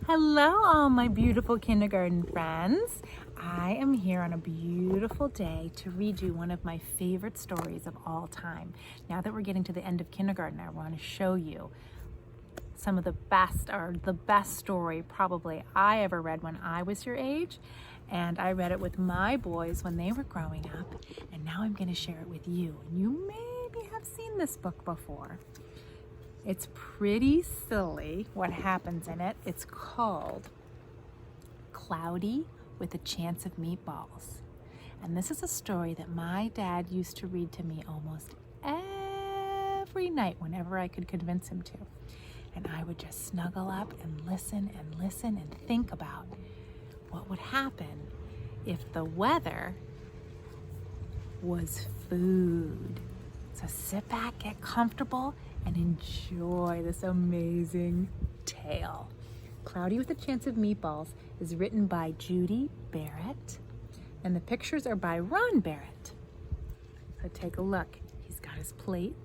Hello, all my beautiful kindergarten friends. I am here on a beautiful day to read you one of my favorite stories of all time. Now that we're getting to the end of kindergarten, I want to show you some of the best story probably I ever read when I was your age. And I read it with my boys when they were growing up. And now I'm going to share it with you. And you maybe have seen this book before. It's pretty silly what happens in it. It's called Cloudy with a Chance of Meatballs. And this is a story that my dad used to read to me almost every night whenever I could convince him to. And I would just snuggle up and listen and think about what would happen if the weather was food. So sit back, get comfortable, and enjoy this amazing tale. Cloudy with a Chance of Meatballs is written by Judi, Barrett, and the pictures are by Ron Barrett. So take a look. He's got his plate,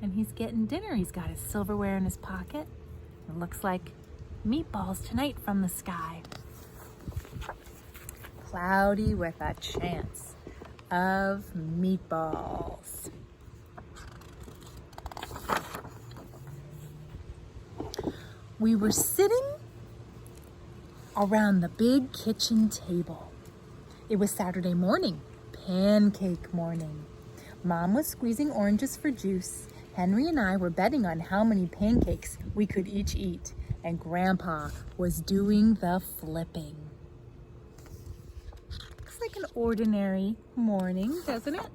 and he's getting dinner. He's got his silverware in his pocket. It looks like meatballs tonight from the sky. Cloudy with a Chance of Meatballs. We were sitting around the big kitchen table. It was Saturday morning, pancake morning. Mom was squeezing oranges for juice. Henry and I were betting on how many pancakes we could each eat, and Grandpa was doing the flipping. Looks like an ordinary morning, doesn't it?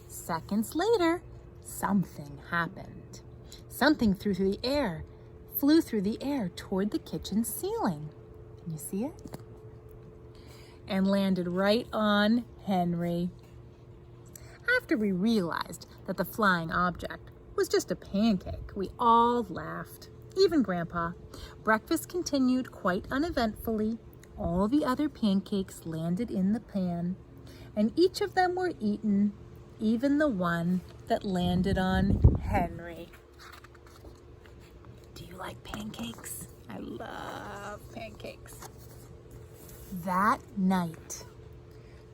Seconds later, something happened. Something flew through the air toward the kitchen ceiling. Can you see it? And landed right on Henry. After we realized that the flying object was just a pancake, we all laughed, even Grandpa. Breakfast continued quite uneventfully. All the other pancakes landed in the pan, and each of them were eaten, even the one that landed on Henry. Do you like pancakes? I love pancakes. That night,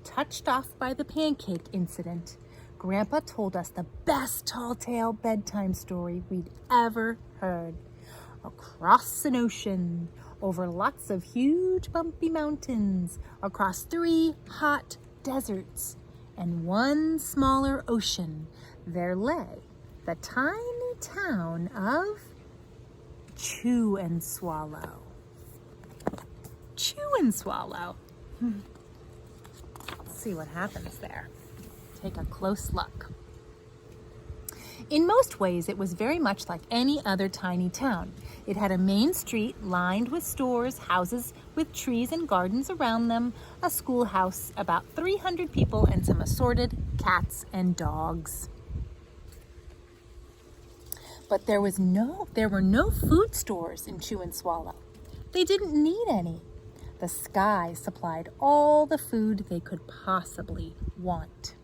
touched off by the pancake incident, Grandpa told us the best tall tale bedtime story we'd ever heard. Across an ocean, over lots of huge bumpy mountains, across 3 hot deserts, and 1 smaller ocean, there lay the tiny town of Chew and Swallow. Chew and Swallow. Let's see what happens there. Take a close look. In most ways, it was very much like any other tiny town. It had a main street lined with stores, houses with trees and gardens around them, a schoolhouse, about 300 people, and some assorted cats and dogs. But there were no food stores in Chew and Swallow. They didn't need any. The sky supplied all the food they could possibly want.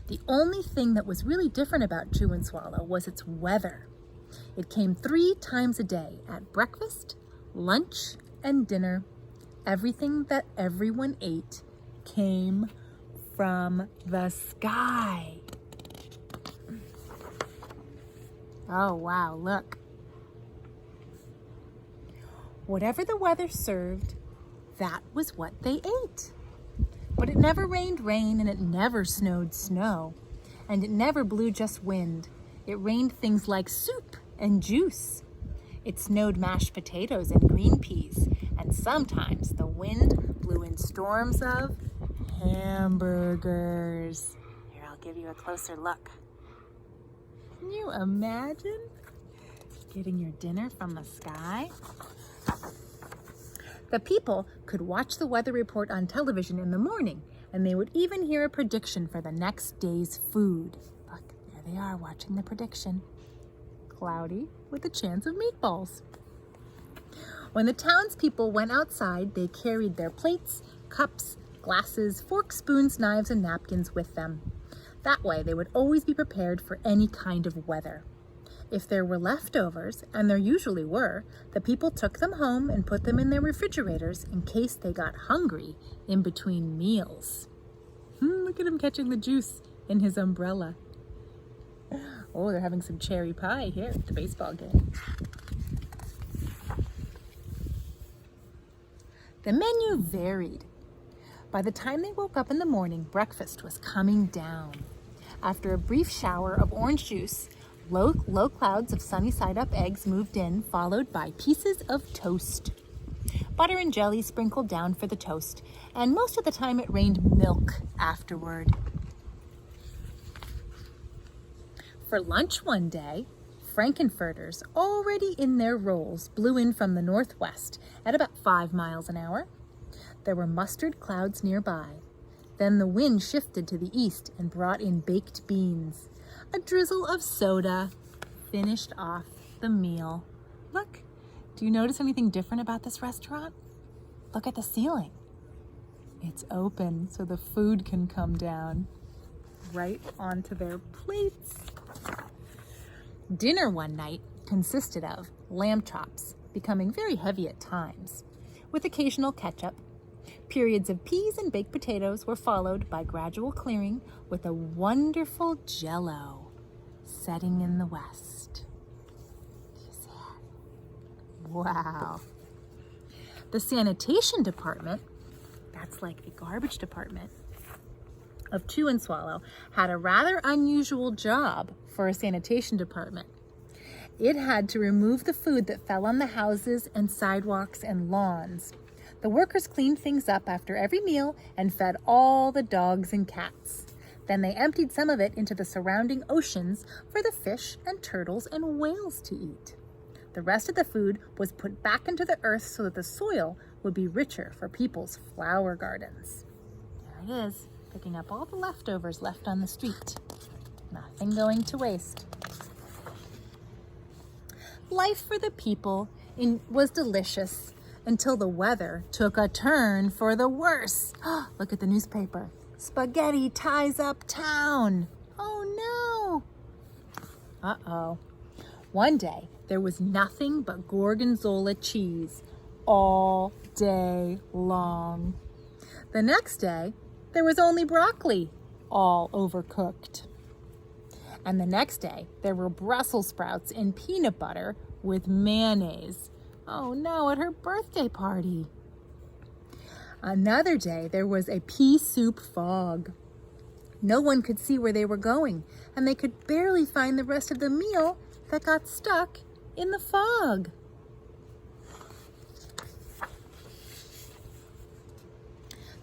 The only thing that was really different about Chew and Swallow was its weather. It came 3 times a day, at breakfast, lunch, and dinner. Everything that everyone ate came from the sky. Oh, wow, look. Whatever the weather served, that was what they ate. But it never rained rain, and it never snowed snow, and it never blew just wind. It rained things like soup and juice. It snowed mashed potatoes and green peas, and sometimes the wind blew in storms of hamburgers. Here, I'll give you a closer look. Can you imagine getting your dinner from the sky? The people could watch the weather report on television in the morning, and they would even hear a prediction for the next day's food. Look, there they are watching the prediction. Cloudy with a chance of meatballs. When the townspeople went outside, they carried their plates, cups, glasses, forks, spoons, knives, and napkins with them. That way, they would always be prepared for any kind of weather. If there were leftovers, and there usually were, the people took them home and put them in their refrigerators in case they got hungry in between meals. Look at him catching the juice in his umbrella. Oh, they're having some cherry pie here at the baseball game. The menu varied. By the time they woke up in the morning, breakfast was coming down. After a brief shower of orange juice, low clouds of sunny side-up eggs moved in, followed by pieces of toast. Butter and jelly sprinkled down for the toast, and most of the time it rained milk afterward. For lunch one day, Frankenfurters, already in their rolls, blew in from the northwest at about 5 miles an hour. There were mustard clouds nearby. Then the wind shifted to the east and brought in baked beans. A drizzle of soda finished off the meal. Look, do you notice anything different about this restaurant? Look at the ceiling. It's open so the food can come down right onto their plates. Dinner one night consisted of lamb chops, becoming very heavy at times, with occasional ketchup. Periods of peas and baked potatoes were followed by gradual clearing with a wonderful jello setting in the west. Do you see it? Wow. The sanitation department, that's like the garbage department, of Chew and Swallow had a rather unusual job for a sanitation department. It had to remove the food that fell on the houses and sidewalks and lawns. The workers cleaned things up after every meal and fed all the dogs and cats. Then they emptied some of it into the surrounding oceans for the fish and turtles and whales to eat. The rest of the food was put back into the earth so that the soil would be richer for people's flower gardens. There it is, picking up all the leftovers left on the street. Nothing going to waste. Life for the people was delicious until the weather took a turn for the worse. Look at the newspaper. Spaghetti ties up town. Oh no. Uh-oh. One day, there was nothing but gorgonzola cheese all day long. The next day, there was only broccoli, all overcooked. And the next day, there were Brussels sprouts in peanut butter with mayonnaise. Oh no, at her birthday party. Another day, there was a pea soup fog. No one could see where they were going, and they could barely find the rest of the meal that got stuck in the fog.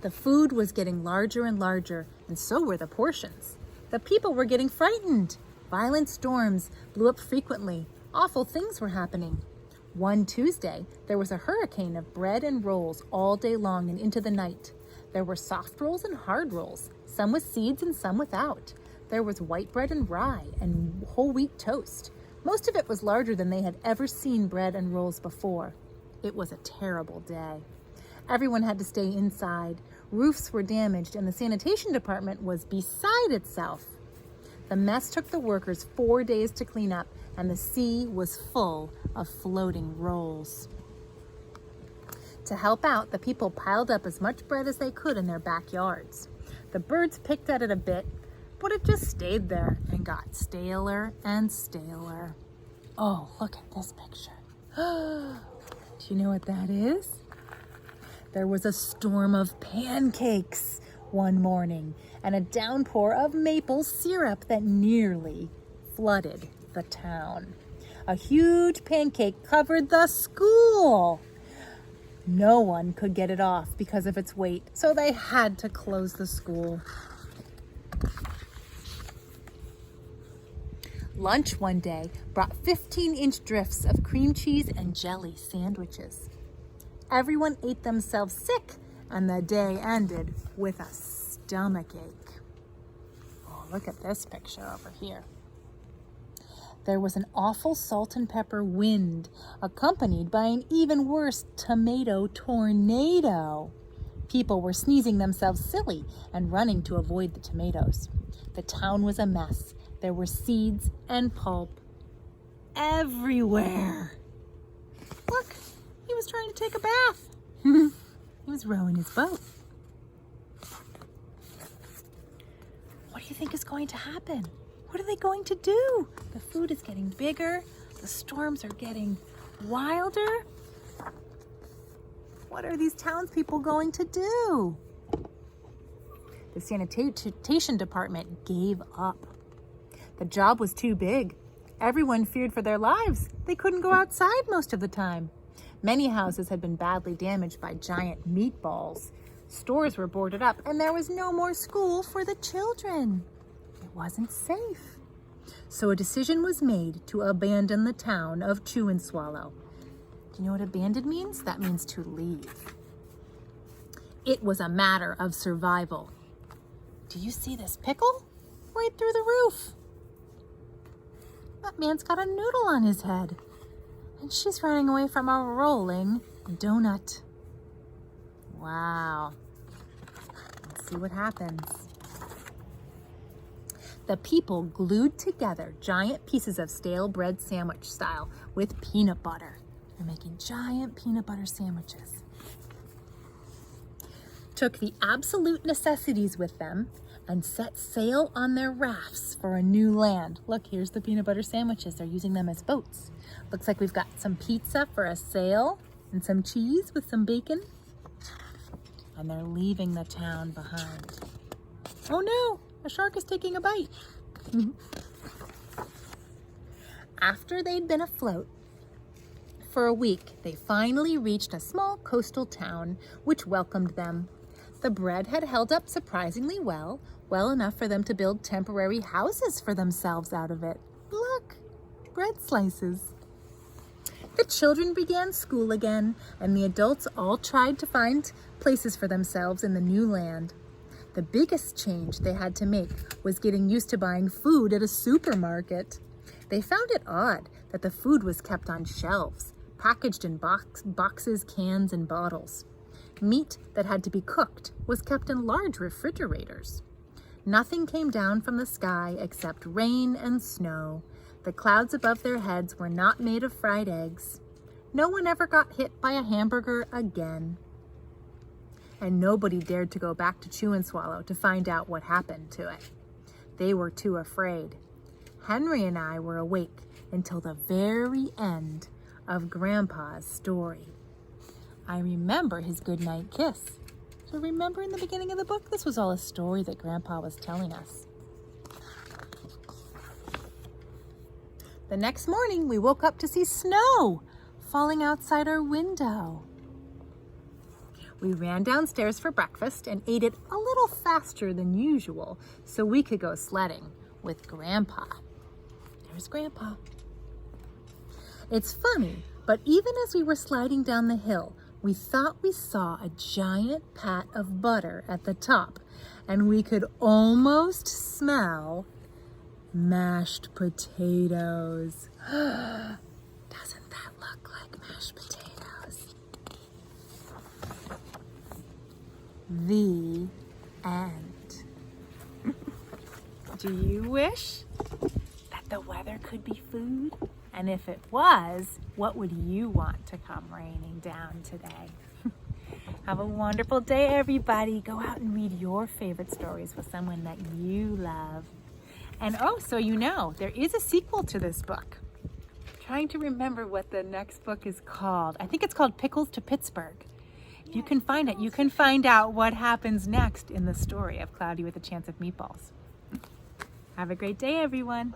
The food was getting larger and larger, and so were the portions. The people were getting frightened. Violent storms blew up frequently. Awful things were happening. One Tuesday, there was a hurricane of bread and rolls all day long and into the night. There were soft rolls and hard rolls, some with seeds and some without. There was white bread and rye and whole wheat toast. Most of it was larger than they had ever seen bread and rolls before. It was a terrible day. Everyone had to stay inside. Roofs were damaged and the sanitation department was beside itself. The mess took the workers 4 days to clean up, and the sea was full of floating rolls. To help out, the people piled up as much bread as they could in their backyards. The birds picked at it a bit, but it just stayed there and got staler and staler. Oh, look at this picture. Do you know what that is? There was a storm of pancakes one morning and a downpour of maple syrup that nearly flooded the town. A huge pancake covered the school. No one could get it off because of its weight, so they had to close the school. Lunch one day brought 15-inch drifts of cream cheese and jelly sandwiches. Everyone ate themselves sick, and the day ended with a stomachache. Oh, look at this picture over here. There was an awful salt and pepper wind, accompanied by an even worse tomato tornado. People were sneezing themselves silly and running to avoid the tomatoes. The town was a mess. There were seeds and pulp. everywhere. Look, he was trying to take a bath. He was rowing his boat. What do you think is going to happen? What are they going to do? The food is getting bigger. The storms are getting wilder. What are these townspeople going to do? The sanitation department gave up. The job was too big. Everyone feared for their lives. They couldn't go outside most of the time. Many houses had been badly damaged by giant meatballs. Stores were boarded up, and there was no more school for the children. It wasn't safe. So a decision was made to abandon the town of Chew and Swallow. Do you know what abandon means? That means to leave. It was a matter of survival. Do you see this pickle? Right through the roof. That man's got a noodle on his head. And she's running away from a rolling donut. Wow. Let's see what happens. The people glued together giant pieces of stale bread sandwich style with peanut butter. They're making giant peanut butter sandwiches. Took the absolute necessities with them and set sail on their rafts for a new land. Look, here's the peanut butter sandwiches. They're using them as boats. Looks like we've got some pizza for a sail and some cheese with some bacon. And they're leaving the town behind. Oh no, a shark is taking a bite. After they'd been afloat for a week, they finally reached a small coastal town which welcomed them. The bread had held up surprisingly well enough for them to build temporary houses for themselves out of it. Look, bread slices. The children began school again, and the adults all tried to find places for themselves in the new land. The biggest change they had to make was getting used to buying food at a supermarket. They found it odd that the food was kept on shelves, packaged in boxes, cans, and bottles. Meat that had to be cooked was kept in large refrigerators. Nothing came down from the sky except rain and snow. The clouds above their heads were not made of fried eggs. No one ever got hit by a hamburger again. And nobody dared to go back to Chew and Swallow to find out what happened to it. They were too afraid. Henry and I were awake until the very end of Grandpa's story. I remember his goodnight kiss. So remember in the beginning of the book, this was all a story that Grandpa was telling us. The next morning, we woke up to see snow falling outside our window. We ran downstairs for breakfast and ate it a little faster than usual so we could go sledding with Grandpa. There's Grandpa. It's funny, but even as we were sliding down the hill, we thought we saw a giant pat of butter at the top, and we could almost smell mashed potatoes. Doesn't that look like mashed potatoes? The end. Do you wish that the weather could be food? And if it was, what would you want to come raining down today? Have a wonderful day, everybody. Go out and read your favorite stories with someone that you love. And oh, so you know, there is a sequel to this book. I'm trying to remember what the next book is called. I think it's called Pickles to Pittsburgh. If you can find it, you can find out what happens next in the story of Cloudy with a Chance of Meatballs. Have a great day, everyone.